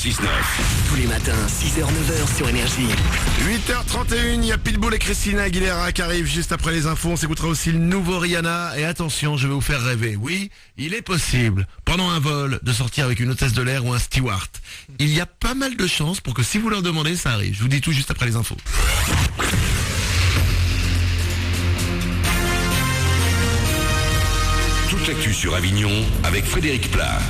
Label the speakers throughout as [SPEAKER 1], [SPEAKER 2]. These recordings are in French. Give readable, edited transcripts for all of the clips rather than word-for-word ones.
[SPEAKER 1] 6-9.
[SPEAKER 2] Tous les matins, 6h-9h sur Énergie.
[SPEAKER 3] 8h31, il y a Pitbull et Christina Aguilera qui arrivent juste après les infos. On s'écoutera aussi le nouveau Rihanna. Et attention, je vais vous faire rêver. Oui, il est possible, pendant un vol, de sortir avec une hôtesse de l'air ou un steward. Il y a pas mal de chances pour que si vous leur demandez, ça arrive. Je vous dis tout juste après les infos.
[SPEAKER 1] Toute l'actu sur Avignon avec Frédéric Plat.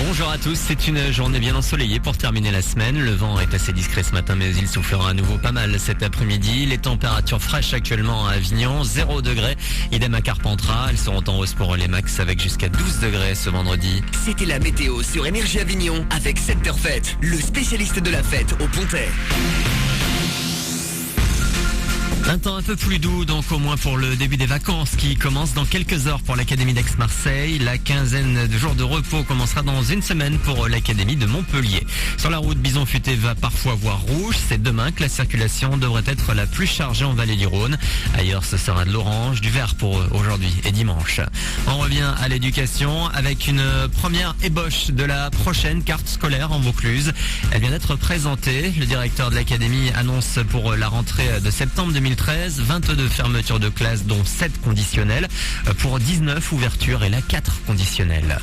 [SPEAKER 4] Bonjour à tous, c'est une journée bien ensoleillée pour terminer la semaine. Le vent est assez discret ce matin, mais il soufflera à nouveau pas mal cet après-midi. Les températures fraîches actuellement à Avignon, 0 degrés. Idem à Carpentras, elles seront en hausse pour les max avec jusqu'à 12 degrés ce vendredi.
[SPEAKER 2] C'était la météo sur Énergie Avignon avec Secteur Fête, le spécialiste de la fête au Pontet.
[SPEAKER 4] Un temps un peu plus doux, donc au moins pour le début des vacances qui commence dans quelques heures pour l'Académie d'Aix-Marseille. La quinzaine de jours de repos commencera dans une semaine pour l'Académie de Montpellier. Sur la route, Bison Futé va parfois voir rouge. C'est demain que la circulation devrait être la plus chargée en vallée du Rhône. Ailleurs, ce sera de l'orange, du vert pour aujourd'hui et dimanche. On revient à l'éducation avec une première ébauche de la prochaine carte scolaire en Vaucluse. Elle vient d'être présentée. Le directeur de l'Académie annonce pour la rentrée de septembre 2013 22 fermetures de classes dont 7 conditionnelles pour 19 ouvertures et là 4 conditionnelles.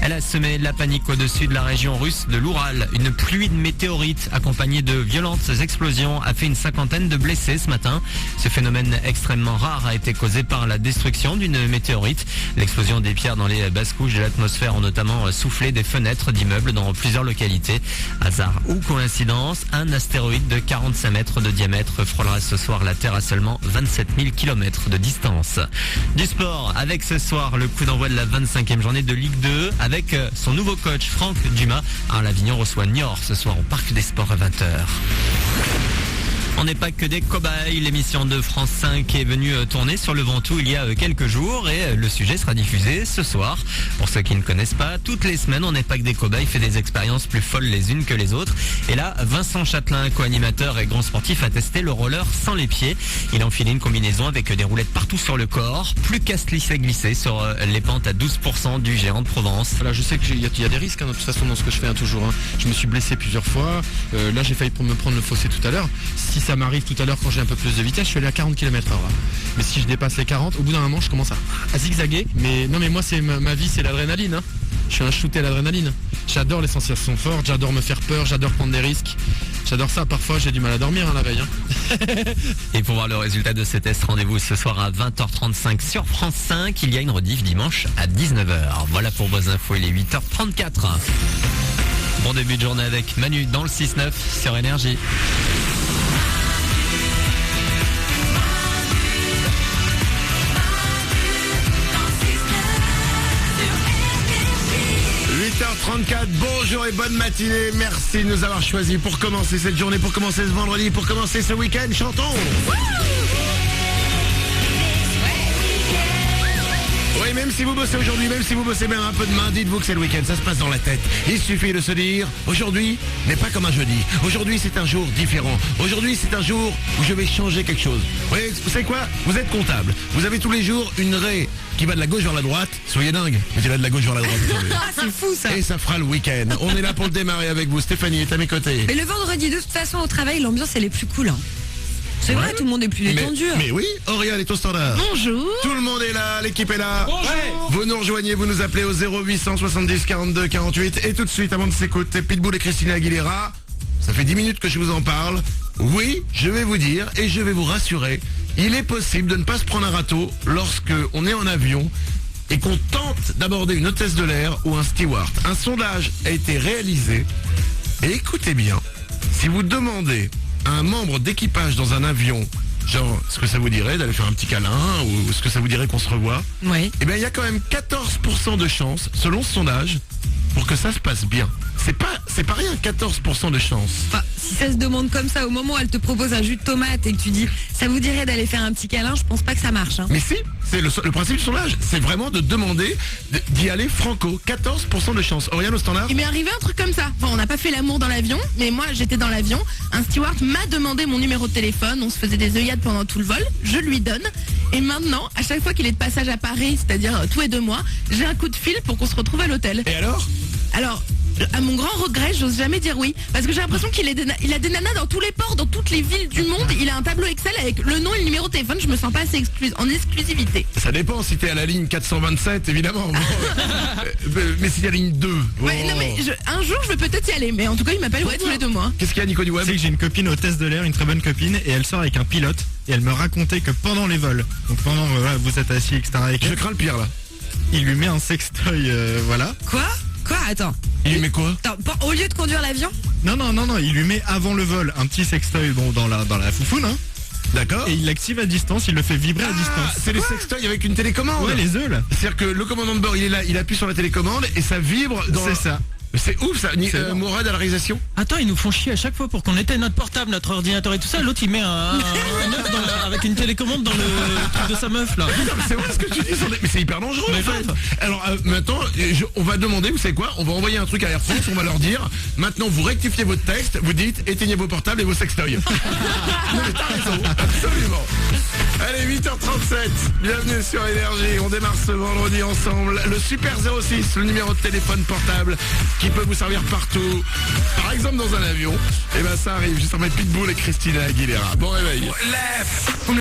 [SPEAKER 4] Elle a semé la panique au-dessus de la région russe de l'Oural. Une pluie de météorites accompagnée de violentes explosions a fait une cinquantaine de blessés ce matin. Ce phénomène extrêmement rare a été causé par la destruction d'une météorite. L'explosion des pierres dans les basses couches de l'atmosphère ont notamment soufflé des fenêtres d'immeubles dans plusieurs localités. Hasard ou coïncidence, un astéroïde de 45 mètres de diamètre frôlera ce soir la Terre à seulement 27 000 km de distance. Du sport avec ce soir le coup d'envoi de la 25e journée de Ligue 2 avec son nouveau coach Franck Dumas. L'Avignon reçoit Niort ce soir au Parc des Sports à 20h. On n'est pas que des cobayes, l'émission de France 5 est venue tourner sur le Ventoux il y a quelques jours et le sujet sera diffusé ce soir. Pour ceux qui ne connaissent pas, toutes les semaines, On n'est pas que des cobayes fait des expériences plus folles les unes que les autres. Et là, Vincent Châtelain, co-animateur et grand sportif, a testé le roller sans les pieds. Il a enfilé une combinaison avec des roulettes partout sur le corps, plus qu'à se glisser sur les pentes à 12% du géant de Provence.
[SPEAKER 5] Voilà, je sais qu'il y a des risques de toute façon dans ce que je fais toujours. Je me suis blessé plusieurs fois. Là, j'ai failli me prendre le fossé tout à l'heure. Si ça m'arrive tout à l'heure quand j'ai un peu plus de vitesse, je suis allé à 40 km/h. Mais si je dépasse les 40, au bout d'un moment, je commence à zigzaguer. Mais non, mais moi, c'est ma vie, c'est l'adrénaline. Je suis un shooté à l'adrénaline. J'adore les sensations fortes, j'adore me faire peur, j'adore prendre des risques. J'adore ça. Parfois, j'ai du mal à dormir la veille.
[SPEAKER 4] Et pour voir le résultat de ce test, rendez-vous ce soir à 20h35 sur France 5. Il y a une rediff dimanche à 19h. Voilà pour vos infos, il est 8h34. Bon début de journée avec Manu dans le 6-9 sur Énergie.
[SPEAKER 3] h 34, bonjour et bonne matinée. Merci de nous avoir choisis pour commencer cette journée, pour commencer ce vendredi, pour commencer ce week-end. Chantons. Oui, même si vous bossez aujourd'hui, même si vous bossez même un peu demain, dites-vous que c'est le week-end, ça se passe dans la tête. Il suffit de se dire, aujourd'hui n'est pas comme un jeudi. Aujourd'hui, c'est un jour différent. Aujourd'hui, c'est un jour où je vais changer quelque chose. Oui, vous savez quoi? Vous êtes comptable. Vous avez tous les jours une raie qui va de la gauche vers la droite. Soyez dingue, mais qui va de la gauche vers la droite.
[SPEAKER 6] C'est fou ça.
[SPEAKER 3] Et ça fera le week-end. On est là pour le démarrer avec vous. Stéphanie est à mes côtés.
[SPEAKER 6] Mais le vendredi, de toute façon, au travail, l'ambiance, elle est plus cool. C'est vrai, tout le monde est plus détendu.
[SPEAKER 3] Mais oui, Auriel est au standard.
[SPEAKER 6] Bonjour.
[SPEAKER 3] Tout le monde est là, l'équipe est là.
[SPEAKER 5] Bonjour.
[SPEAKER 3] Vous nous rejoignez, vous nous appelez au 0800 70 42 48. Et tout de suite, avant de s'écouter Pitbull et Christina Aguilera, ça fait 10 minutes que je vous en parle. Oui, je vais vous dire et je vais vous rassurer, il est possible de ne pas se prendre un râteau lorsque on est en avion et qu'on tente d'aborder une hôtesse de l'air ou un steward. Un sondage a été réalisé et écoutez bien, si vous demandez à un membre d'équipage dans un avion, genre, est-ce que ça vous dirait d'aller faire un petit câlin ou est-ce que ça vous dirait qu'on se revoit?
[SPEAKER 6] Oui.
[SPEAKER 3] Eh bien, il y a quand même 14% de chance, selon ce sondage, pour que ça se passe bien. C'est pas rien, 14% de chance.
[SPEAKER 6] Enfin, si ça se demande comme ça, au moment où elle te propose un jus de tomate et que tu dis ça vous dirait d'aller faire un petit câlin, je pense pas que ça marche.
[SPEAKER 3] Mais si, c'est le principe du sondage, c'est vraiment de demander d'y aller franco. 14% de chance. Auriane au standard?
[SPEAKER 7] Il m'est arrivé un truc comme ça. Enfin, on n'a pas fait l'amour dans l'avion, mais moi j'étais dans l'avion. Un steward m'a demandé mon numéro de téléphone. On se faisait des œillades pendant tout le vol. Je lui donne. Et maintenant, à chaque fois qu'il est de passage à Paris, c'est-à-dire tous les 2 mois, j'ai un coup de fil pour qu'on se retrouve à l'hôtel.
[SPEAKER 3] Et alors?
[SPEAKER 7] Alors, à mon grand regret, j'ose jamais dire oui. Parce que j'ai l'impression qu'il il a des nanas dans tous les ports, dans toutes les villes du monde. Il a un tableau Excel avec le nom et le numéro de téléphone. Je me sens pas assez en exclusivité.
[SPEAKER 3] Ça dépend si t'es à la ligne 427, évidemment. Bon. Mais si t'es à la ligne 2.
[SPEAKER 7] Ouais, non mais un jour je vais peut-être y aller. Mais en tout cas, il m'appelle tous les 2 mois.
[SPEAKER 3] Qu'est-ce qu'il y a, Nico du Web?
[SPEAKER 8] C'est que j'ai une copine hôtesse de l'air, une très bonne copine, et elle sort avec un pilote, et elle me racontait que pendant les vols, donc pendant vous êtes assis, etc. avec
[SPEAKER 3] Je
[SPEAKER 8] elle,
[SPEAKER 3] crains le pire là.
[SPEAKER 8] il lui met un sextoy, voilà.
[SPEAKER 6] Quoi Attends.
[SPEAKER 3] Il lui met quoi?
[SPEAKER 6] Attends, au lieu de conduire l'avion?
[SPEAKER 8] Non, il lui met avant le vol un petit sextoy, bon, dans la foufoune, hein.
[SPEAKER 3] D'accord.
[SPEAKER 8] Et il l'active à distance, il le fait vibrer à distance.
[SPEAKER 3] C'est les sextoys avec une télécommande.
[SPEAKER 8] Ouais, les œufs là.
[SPEAKER 3] C'est-à-dire que le commandant de bord, il est là, il appuie sur la télécommande et ça vibre dans...
[SPEAKER 8] C'est ça.
[SPEAKER 3] C'est ouf ça, Mourad à la réalisation.
[SPEAKER 9] Attends, ils nous font chier à chaque fois pour qu'on éteigne notre portable, notre ordinateur et tout ça. L'autre il met un œuf avec une télécommande dans le truc de sa meuf là.
[SPEAKER 3] Putain, mais c'est vrai ce que tu dis, mais c'est hyper dangereux
[SPEAKER 9] Mais
[SPEAKER 3] en fait. Alors maintenant, on va demander, vous savez quoi? On va envoyer un truc à Air France, on va leur dire, maintenant vous rectifiez votre texte, vous dites éteignez vos portables et vos sextoys. Non mais t'as raison, absolument. Allez, 8h37, bienvenue sur Énergie, on démarre ce vendredi ensemble. Le Super 06, le numéro de téléphone portable qui peut vous servir partout, par exemple dans un avion. Et ben ça arrive, juste en mettre Pitbull et Christina Aguilera. Bon réveil.